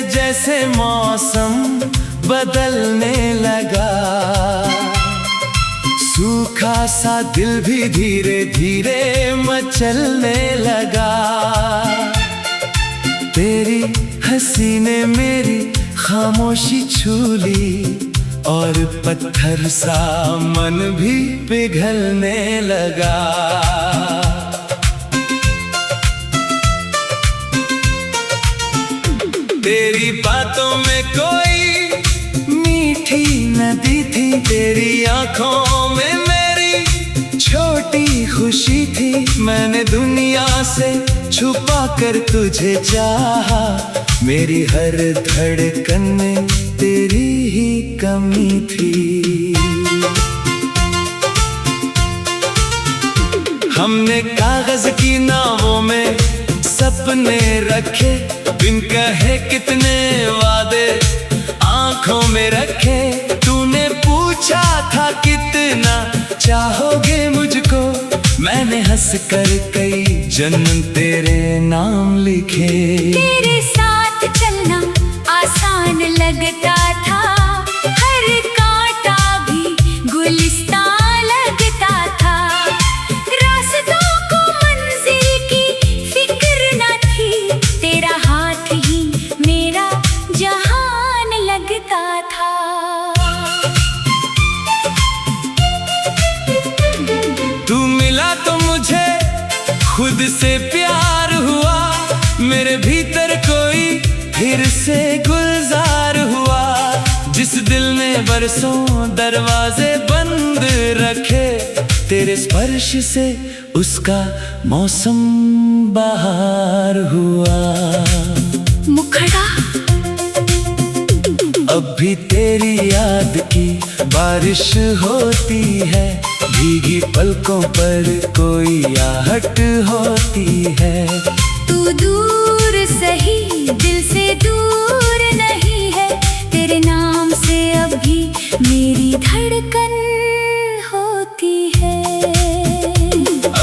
जैसे मौसम बदलने लगा, सूखा सा दिल भी धीरे धीरे मचलने लगा। तेरी हंसी ने मेरी खामोशी छू ली और पत्थर सा मन भी पिघलने लगा। तेरी बातों में कोई मीठी नदी थी, तेरी आंखों में मेरी छोटी खुशी थी। मैंने दुनिया से छुपा कर तुझे चाहा, मेरी हर धड़कन में तेरी ही कमी थी। हमने कागज की नावों में सपने रखे, बिन कहे कितने वादे आंखों में रखे। तूने पूछा था कितना चाहोगे मुझको, मैंने हंस कर कई जन्म तेरे नाम लिखे। तेरे साथ चलना आसान लगता था, हर कांटा भी गुलिस्तान लगता था। रास्तों को मंजिल की फिक्र न थी, तेरा हाथ ही मेरा जहान लगता था। तू मिला तो मुझे खुद से प्यार हुआ, मेरे भीतर कोई फिर से गुलजार हुआ। जिस दिल ने बरसों दरवाजे बंद रखे, तेरे स्पर्श से उसका मौसम बहार हुआ। मुखड़ा अब भी तेरी याद की बारिश होती है, भीगी पलकों पर कोई आहट होती है। तू दूर सही दिल से दूर नहीं है, तेरे नाम से अब भी मेरी धड़कन होती है।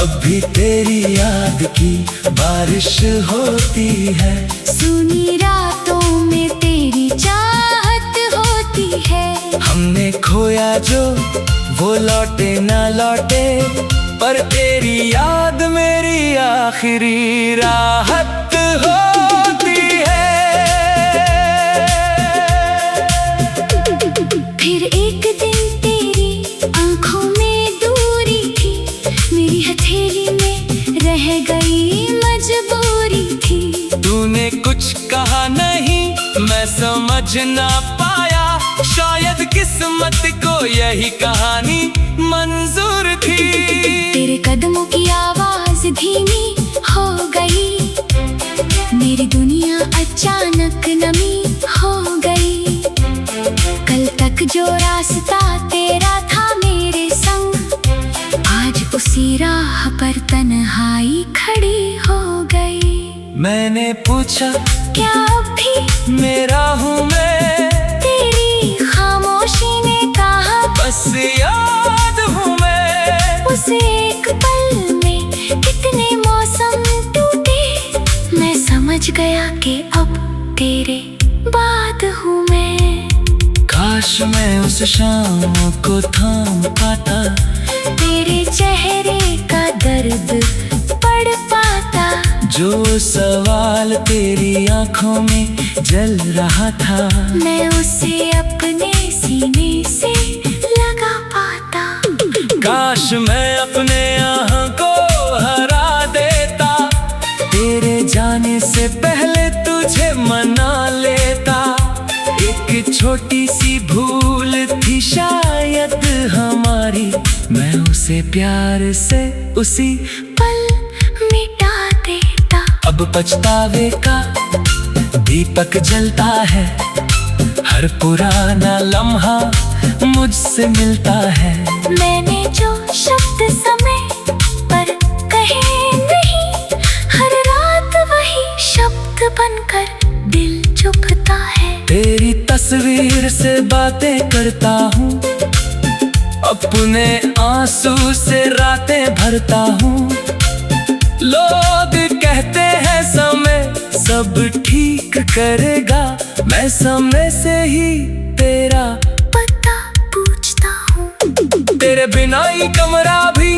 अब भी तेरी याद की बारिश होती है, सुनी रातों में तेरी चाहत होती है। हमने खोया जो वो लौटे ना लौटे, पर तेरी याद मेरी आखिरी राहत होती है। फिर एक दिन तेरी आंखों में दूरी थी, मेरी हथेली में रह गई मजबूरी थी। तूने कुछ कहा नहीं, मैं समझ ना पाया, शायद किस्मत को यही कहानी मंजूर थी। तेरे कदमों की आवाज धीमी हो गई, मेरी दुनिया अचानक नमी हो गई। कल तक जो रास्ता तेरा था मेरे संग, आज उसी राह पर तन्हाई खड़ी हो गई। मैंने पूछा क्या अब भी मेरा हूँ मैं, तेरी खामोशी ने कहा बस याद हूँ मैं। उस एक पल में कितने मौसम टूटे, मैं समझ गया कि अब तेरे बाद हूँ मैं। काश मैं उस शाम को थाम पाता, तेरे चेहरे का दर्द पढ़ पाता। जो सवाल तेरी आंखों में जल रहा था, मैं उसे अपने सीने से लगा पाता। काश मैं अपने यहाँ को हरा देता, तेरे जाने से पहले तुझे मना लेता। एक छोटी सी भूल थी शायद हमारी, मैं उसे प्यार से उसी पल मिटा देता। अब पछतावे का दीपक जलता है, हर पुराना लम्हा मुझसे मिलता है। मैंने जो शब्द समय पर कहे नहीं, हर रात वही शब्द बनकर दिल चुभता है। तेरी तस्वीर से बातें करता हूँ, अपने आंसू से रातें भरता हूँ। लोग कहते हैं समय सब ठीक करेगा, मैं समय से ही तेरा पता पूछता हूँ। तेरे बिना ही कमरा भी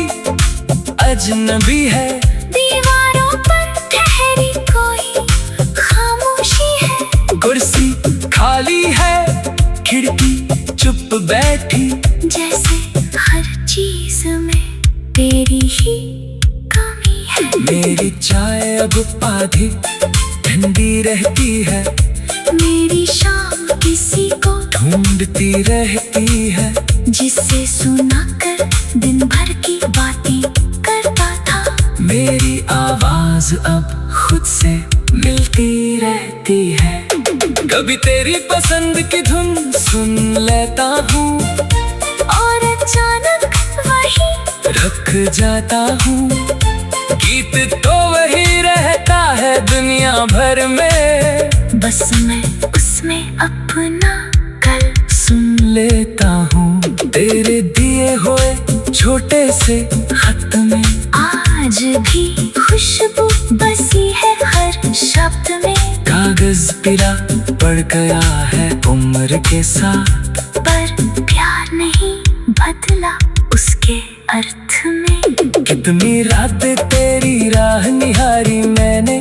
अजनबी है। दीवारों पर ठहरी कोई खामोशी है। कुर्सी खाली है, खिड़की चुप बैठी। जैसे हर चीज में तेरी ही कमी है। मेरी चाय अब आधी ठंडी रहती है। मेरी शाम किसी को ढूंढती रहती है। जिससे सुनाकर दिन भर की बातें करता था। मेरी आवाज अब खुद से मिलती रहती है। कभी तेरी पसंद की धुन सुन लेता हूँ और अचानक वही रख जाता हूँ। गीत तो वही रहता है दुनिया भर में। बस मैं उसमें अपना कल सुन लेता हूँ। तेरे दिए हुए छोटे से खत में आज भी खुशबू बसी है हर शब्द में। कागज पिला पड़ गया है उम्र के साथ। पर प्यार नहीं बदला उसके अर्थ में। कितनी रातें तेरी राह निहारी मैंने।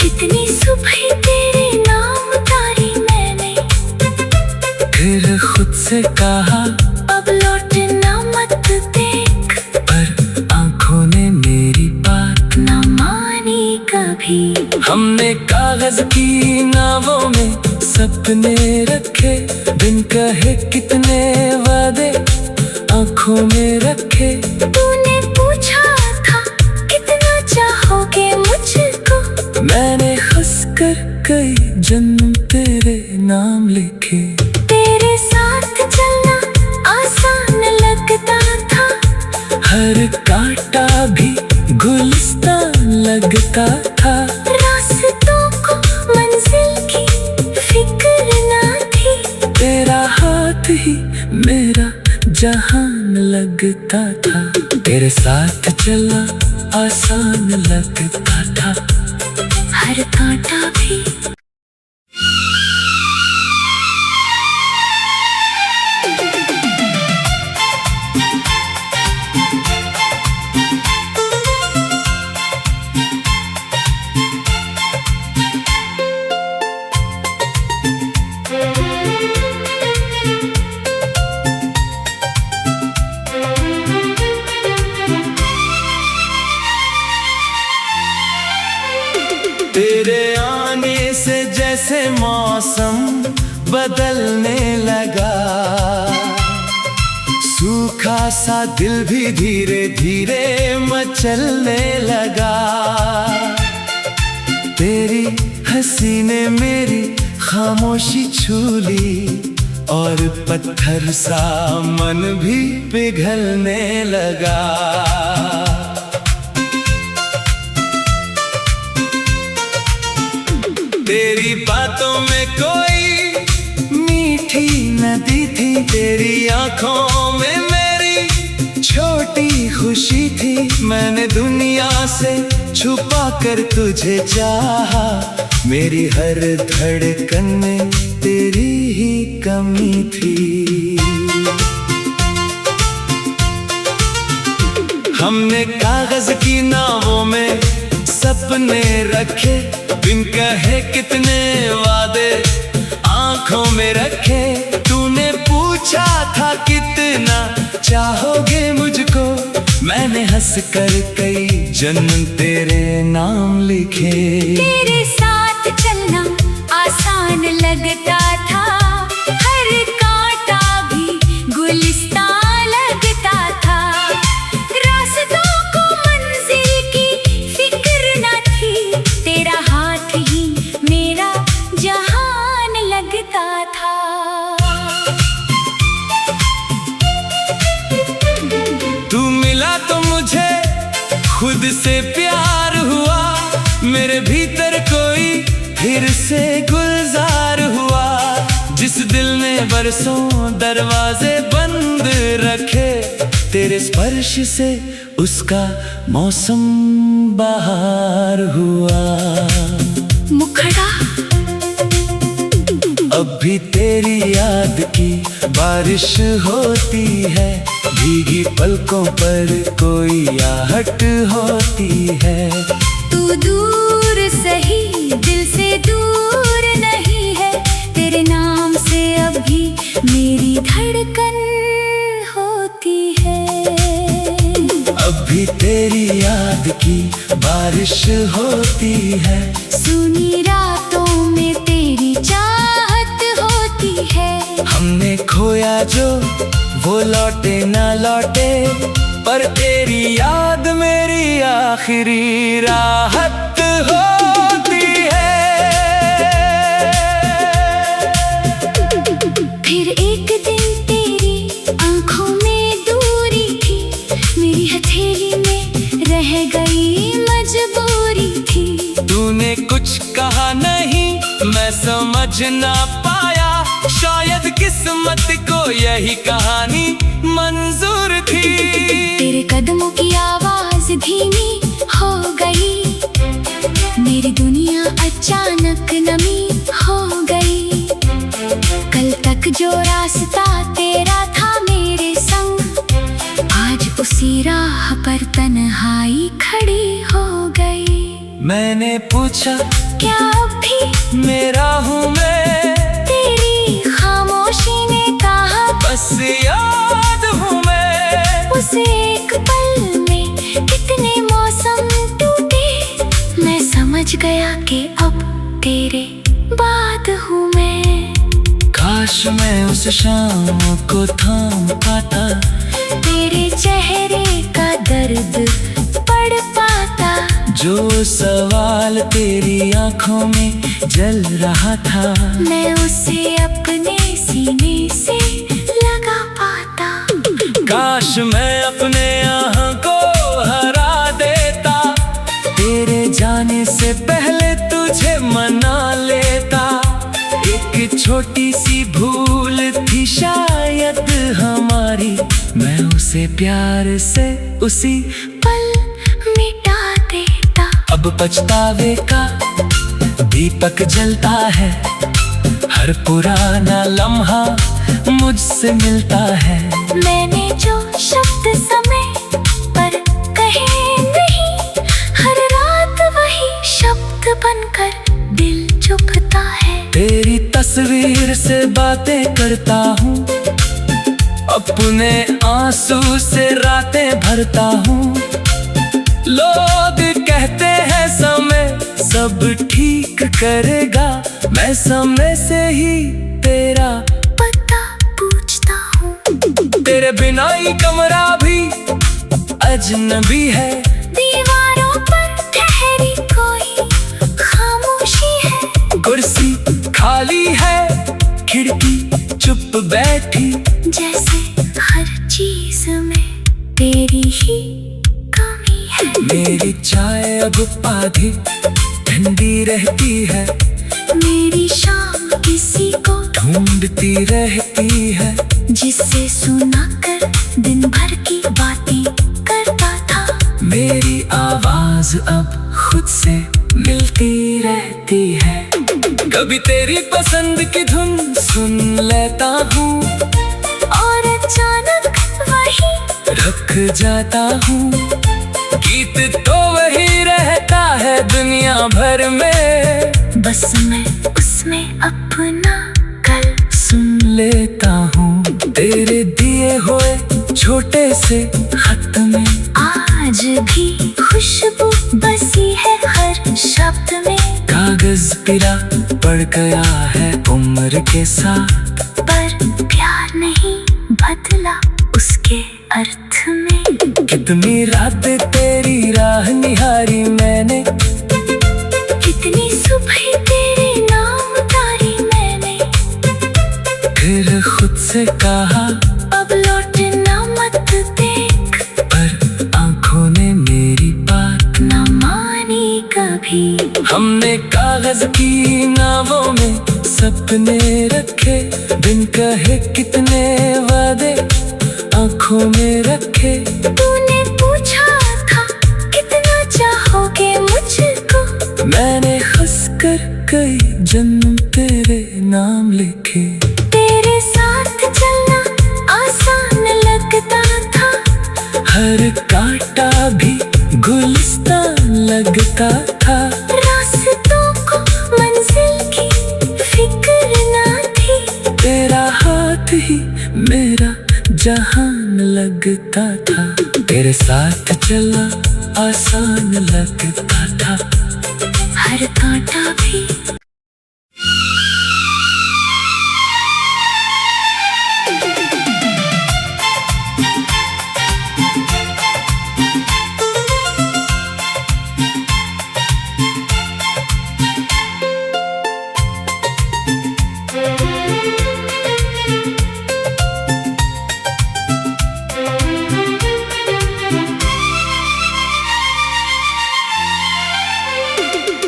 कितनी सुबह तेरे नाम तारी मैंने। फिर खुद से कहा अब लौटना मत देख। पर आंखों ने मेरी बात न मानी कभी। हमने कागज की नावों में सपने रखे। बिन कहे कितने वादे आंखों में रखे। तूने पूछा था कितना चाहोगे मुझको। मैंने हंसकर कई जन्म तेरे नाम लिखे। तेरे साथ चलना आसान लगता था। हर कांटा भी गुलिस्तान लगता था। रास्तों को मंजिल की फिक्र ना थी। तेरा हाथ ही मेरा जहान लगता था। तेरे साथ चलना आसान लगता था। हर कांटा भी तेरे आने से जैसे मौसम बदलने लगा। सूखा सा दिल भी धीरे धीरे मचलने लगा। तेरी हंसी ने मेरी खामोशी छू ली। और पत्थर सा मन भी पिघलने लगा। तेरी बातों में कोई मीठी नदी थी। तेरी आंखों में मेरी छोटी खुशी थी। मैंने दुनिया से छुपा कर तुझे चाहा। मेरी हर धड़कन में तेरी ही कमी थी। हमने कागज की नावों में सपने रखे। बिन कहे कितने वादे आंखों में रखे। तूने पूछा था कितना चाहोगे मुझको। मैंने हंस कर कई जन्म तेरे नाम लिखे। तेरे साथ चलना आसान लगता था। हर कांटा भी गुलिस्तान लगता था। रास्तों को मंजिल की फिक्र न थी। तेरा हाथ ही मेरा जहान लगता था। तू मिला तो मुझे खुद से प्यार हुआ। मेरे भीतर कोई फिर से गुलजार हुआ। जिस दिल ने बरसों दरवाजे बंद रखे। तेरे स्पर्श से उसका मौसम बहार हुआ। मुखड़ा भी तेरी याद की बारिश होती है, भीगी पलकों पर कोई आहट होती है। तू दूर सही दिल से दूर नहीं है, तेरे नाम से अब भी मेरी धड़कन होती है। अब भी तेरी याद की बारिश होती है, सुनी रातों में तेरी चाहत होती है। हमने खोया जो वो लौटे ना लौटे, पर तेरी याद मेरी आखिरी राहत होती है। फिर एक दिन तेरी आंखों में दूरी थी, मेरी हथेली में रह गई मजबूरी थी। तूने कुछ कहा नहीं, मैं समझ ना पाया, शायद किस्मत को यही कहानी मंजूर थी। तेरे कदमों की आवाज धीमी हो गई, मेरी दुनिया अचानक नमी हो गई। कल तक जो रास्ता तेरा था मेरे संग, आज उसी राह पर तन्हाई खड़ी हो गई। मैंने पूछा क्या अब भी मेरा हूँ मैं, तेरी खामोशी ने कहा बस याद हूँ मैं। उस एक पल में कितने मौसम टूटे, मैं समझ गया कि अब तेरे बाद हूँ मैं। काश मैं उस शाम को थाम पाता, तेरे चेहरे का दर्द पढ़ पाता। जो सवाल तेरी आंखों में जल रहा था, मैं उसे अपने सीने से लगा पाता। काश मैं अपने यहाँ को हरा देता, तेरे जाने से पहले तुझे मना लेता। एक छोटी सी भूल थी शायद हमारी, मैं उसे प्यार से उसी पल मिटा देता। अब पछतावे का दीपक जलता है, हर पुराना लम्हा मुझसे मिलता है। मैंने जो शब्द समय पर कहे नहीं, हर रात वही शब्द बनकर दिल चुभता है। तेरी तस्वीर से बातें करता हूँ, अपने आंसू से रातें भरता हूँ। लोग कहते हैं समय सब ठीक करेगा, मैं समय से ही तेरा पता पूछता हूँ। तेरे बिना ही कमरा भी अजनबी है, दीवारों पर ठहरी कोई खामोशी है। कुर्सी खाली है, खिड़की चुप बैठी, जैसे हर चीज में तेरी ही कमी है। मेरी चाय अब आधी ठंडी रहती है, मेरी शाम किसी को ढूंढती रहती है। जिससे सुना कर दिन भर की बातें करता था, मेरी आवाज अब खुद से मिलती रहती है। कभी तेरी पसंद की धुन सुन लेता हूँ, और अचानक वही रख जाता हूँ। गीत तो वही रहता है दुनिया भर में, बस मैं उसमें अपना कल सुन लेता हूँ। तेरे दिए हुए छोटे से खत में आज भी खुशबू बसी है हर शब्द में। कागज पिला पड़ गया है उम्र के साथ, पर प्यार नहीं बदला उसके अर्थ में। कितनी रात तेरी राह निहारी मैंने, कितनी सुबह तेरे नाम तारी मैंने। फिर खुद से कहा अब लौटना मत देख, पर आंखों ने मेरी बात न मानी कभी। हमने कागज की नावों में सपने रखे, बिन कहे कितने वादे आंखों में रखे। तूने पूछा था कितना चाहोगे मुझको, मैंने हंस कर कई जन्म तेरे नाम लिखे। तेरे साथ चलना आसान लगता था, हर कांटा भी गुलिस्तान लगता था। रास्तों को मंजिल की फिक्र ना थी, तेरा हाथ ही मेरा जहान लगता था। तेरे साथ चलना आसान लगता था, हर कांटा भी।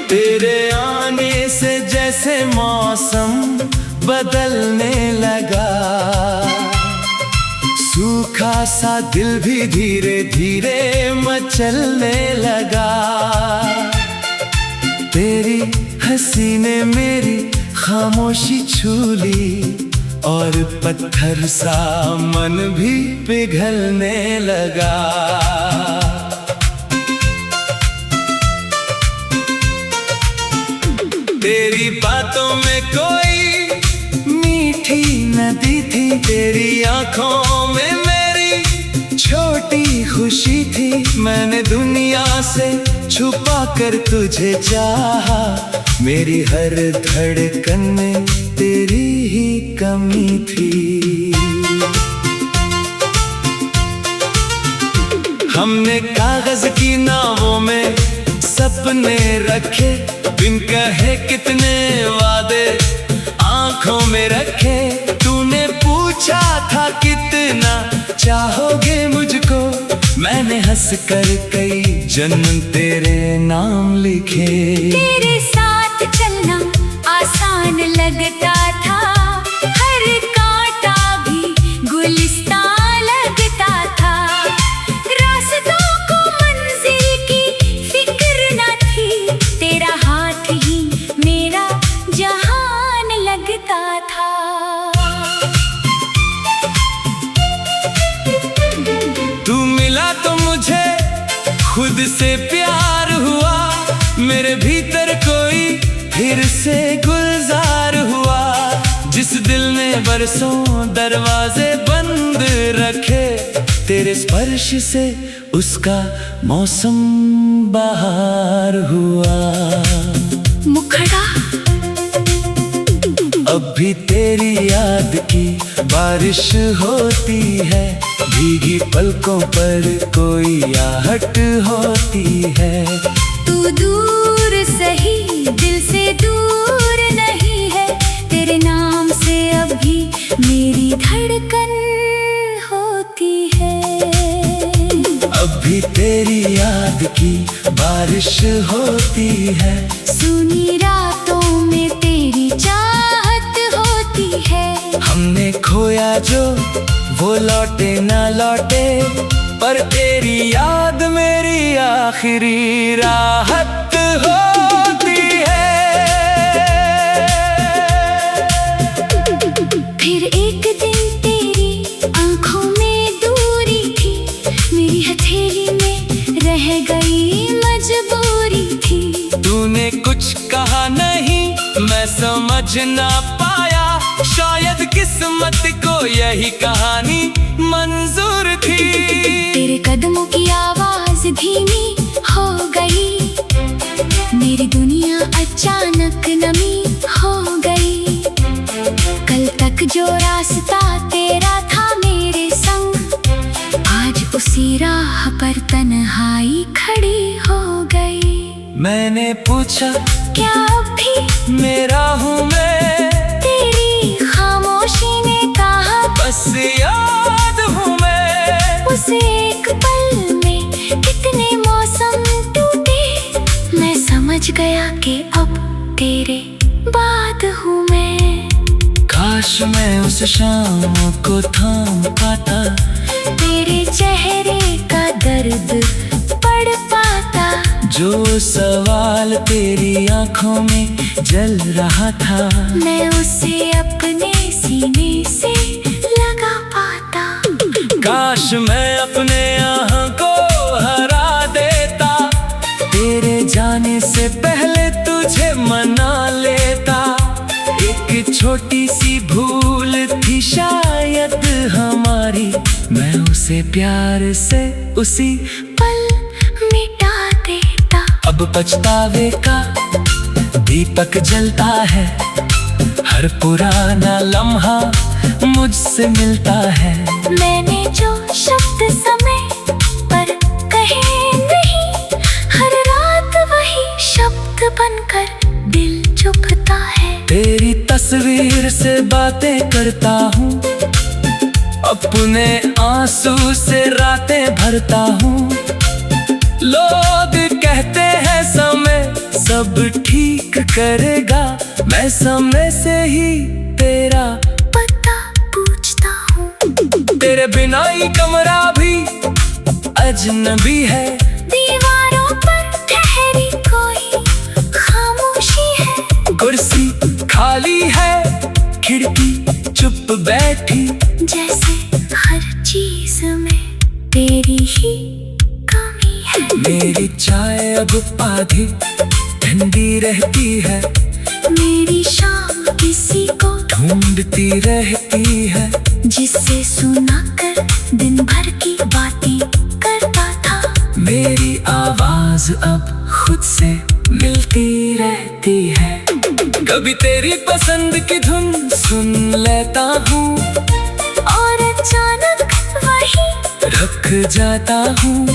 तेरे आने से जैसे मौसम बदलने लगा, सूखा सा दिल भी धीरे धीरे मचलने लगा। तेरी हंसी ने मेरी खामोशी छू ली, और पत्थर सा मन भी पिघलने लगा। तेरी बातों में कोई मीठी नदी थी, तेरी आंखों में मेरी छोटी खुशी थी। मैंने दुनिया से छुपा कर तुझे चाहा, मेरी हर धड़कन में तेरी ही कमी थी। हमने कागज की नावों में सपने रखे, बिन कहे कितने वादे आंखों में रखे। तूने पूछा था कितना चाहोगे मुझको, मैंने हंस कर कई जन्म तेरे नाम लिखे। तेरे साथ चलना आसान लगता था, हर कांटा भी गुलिस्तान लगता था। रास्तों को मंजिल की फिक्र न थी, तेरा हाथ ही मेरा जहान लगता था। तू मिला तो मुझे खुद से प्यार हुआ, मेरे भीतर कोई फिर से गुलजार हुआ। जिस दिल ने बरसों दरवाजे बंद रखे, तेरे स्पर्श से उसका मौसम बहार हुआ। मुखड़ा अब भी तेरी याद की बारिश होती है, भीगी पलकों पर कोई आहट होती है। तू दूर सही दिल से दूर नहीं है, तेरे नाम से अब भी मेरी धड़कन होती है। अब भी तेरी याद की बारिश होती है, सुनी रातों में तेरी चाहत होती है। हमने खोया जो वो लौटे ना लौटे, पर तेरी याद मेरी आखिरी राहत होती है। फिर एक दिन तेरी आंखों में दूरी थी, मेरी हथेली में रह गई मजबूरी थी। तूने कुछ कहा नहीं, मैं समझ ना पाया, शायद किस्मत को यही कहानी मंजूर थी। तेरे कदमों की आवाज धीमी हो गई, मेरी दुनिया अचानक नमी हो गई। कल तक जो रास्ता तेरा था मेरे संग, आज उसी राह पर तन्हाई खड़ी हो गई। मैंने पूछा क्या अब भी मेरा हूँ मैं, तेरी खामोशी ने कहा बस याद हूँ मैं। उस एक पल में कितने मौसम टूटे, मैं समझ गया कि अब तेरे बाद हूँ मैं। काश मैं उस शाम को थाम पाता, तेरे चेहरे का दर्द पढ़ पाता। जो सवाल तेरी आंखों में जल रहा था, मैं उसे अपने सीने से लगा पाता। काश मैं अपने यहाँ को हरा देता, तेरे जाने से पहले तुझे मना लेता। एक छोटी सी भूल थी शायद हमारी, मैं उसे प्यार से उसी पल मिटा देता। अब पछतावे का दीपक जलता है, हर पुराना लम्हा मुझसे मिलता है। मैंने जो शब्द समय पर कहे नहीं, हर रात वही शब्द बनकर दिल चुभता है। तेरी तस्वीर से बातें करता हूँ, अपने आंसू से रातें भरता हूँ। लोग कहते हैं समय सब ठीक करेगा, मैं समय से ही तेरा पता पूछता हूँ। तेरे बिना ही कमरा भी अजनबी है, दीवारों पर ठहरी कोई खामोशी है। कुर्सी खाली है, खिड़की चुप बैठी, जैसे हर चीज में तेरी ही कमी है। मेरी चाय अब आधी ठंडी रहती है, मेरी शाम किसी को ढूंढती रहती है। जिससे सुना कर दिन भर की बातें करता था, मेरी आवाज अब खुद से मिलती रहती है। कभी तेरी पसंद की धुन सुन लेता हूँ, और अचानक वही रख जाता हूँ।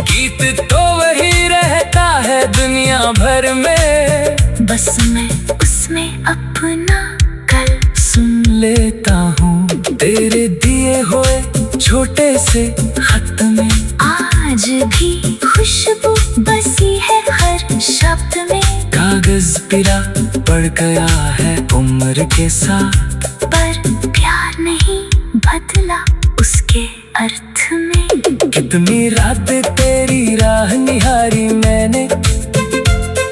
गीत तो वही रहता है दुनिया भर में, बस मैं उसमें अपना कल सुन लेता हूँ। तेरे दिए हुए छोटे से खत में आज भी खुशबू बसी है हर शब्द में। कागज पिला पड़ गया है उम्र के साथ, पर प्यार नहीं बदला उसके अर्थ में। कितनी रातें तेरी राह निहारी मैंने,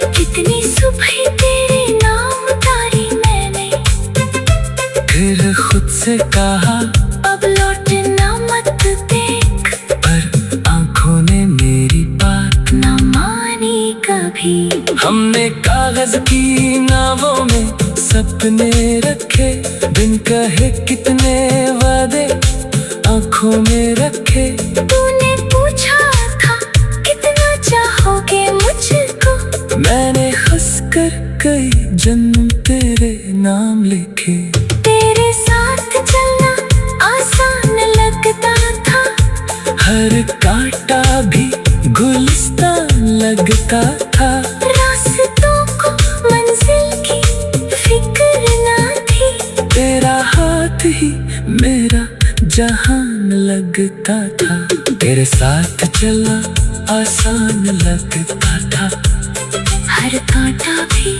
कितनी सुबह तेरे नाम तारी मैंने। फिर खुद से कहा अब लौटना मत देख, पर आंखों ने मेरी बात न मानी कभी। हमने कागज की नावों में सपने रखे, बिन कहे कितने वादे आंखों में रखे। तूने पूछा था कितना चाहोगे मुझको, मैंने हंस कर कई जन्म तेरे नाम लिखे। तेरे साथ चलना आसान लगता था, हर कांटा भी गुलिस्तान लगता था। रास्तों को मंजिल की फिक्र ना थी, तेरा हाथ ही मेरा जहान लगता था। तेरे साथ चलना आसान लगता था, हर कांटा भी